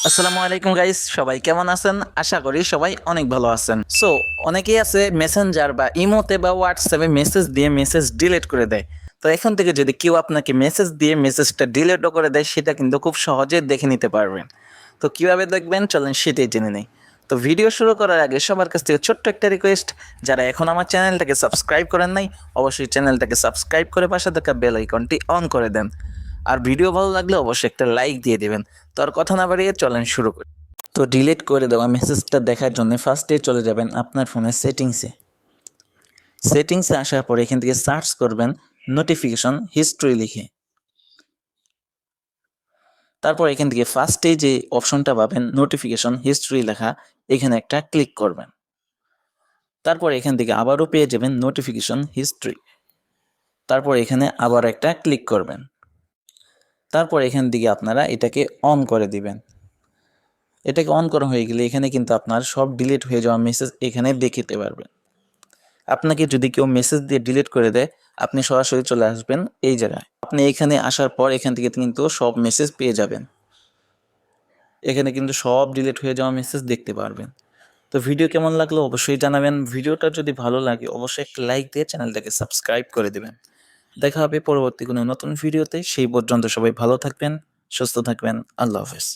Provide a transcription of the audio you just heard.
আসসালামু আলাইকুম গাইস, সবাই কেমন আছেন? আশা করি সবাই অনেক ভালো আছেন। সো অনেকেই আছে মেসেঞ্জার বা ইমোতে বা হোয়াটসঅ্যাপে মেসেজ দিয়ে মেসেজ ডিলিট করে দেয়। তো এখন থেকে যদি কেউ আপনাকে মেসেজ দিয়ে মেসেজটা ডিলিটও করে দেয়, সেটা কিন্তু খুব সহজে দেখে নিতে পারবেন। তো কিভাবে দেখবেন চলেন সেটাই জেনে নেই। তো ভিডিও শুরু করার আগে সবার কাছ থেকে ছোট্ট একটা রিকোয়েস্ট, যারা এখন আমার চ্যানেলটাকে সাবস্ক্রাইব করেন নাই, অবশ্যই চ্যানেলটাকে সাবস্ক্রাইব করে পাশে থাকা বেল আইকনটি অন করে দেন। আর ভিডিও ভালো লাগলে অবশ্যই একটা লাইক দিয়ে দিবেন। তো আর কথা না বাড়িয়ে চলেন শুরু করি। তো ডিলিট করে দেওয়া মেসেজটা দেখার জন্য ফার্স্টে চলে যাবেন আপনার ফোনের সেটিংসে আসার পরে এখান থেকে সার্চ করবেন নোটিফিকেশন হিস্ট্রি লিখে। তারপর এখান থেকে ফার্স্টে যে অপশনটা পাবেন নোটিফিকেশন হিস্ট্রি লেখা, এখানে একটা ক্লিক করবেন। তারপর এখান থেকে আবারও পেয়ে যাবেন নোটিফিকেশন হিস্ট্রি। তারপর এখানে আবার একটা ক্লিক করবেন। তারপর এখান থেকে আপনারা এটাকে অন করে দিবেন। এটাকে অন করা হয়ে গেলে এখানে কিন্তু আপনার সব ডিলিট হয়ে যাওয়া মেসেজ এখানে দেখিতে পারবেন। আপনাকে যদি কেউ মেসেজ দিয়ে ডিলিট করে দেয়, আপনি সরাসরি চলে আসবেন এই জায়গায়। আপনি এখানে আসার পর এখান থেকে কিন্তু সব মেসেজ পেয়ে যাবেন। এখানে কিন্তু সব ডিলিট হয়ে যাওয়া মেসেজ দেখতে পারবেন। তো ভিডিও কেমন লাগলো অবশ্যই জানাবেন। ভিডিওটা যদি ভালো লাগে অবশ্যই একটা লাইক দিয়ে চ্যানেলটাকে সাবস্ক্রাইব করে দেবেন। দেখা হবে পরবর্তী কোনো নতুন ভিডিওতে। সেই পর্যন্ত সবাই ভালো থাকবেন, সুস্থ থাকবেন। আল্লাহ হাফেজ।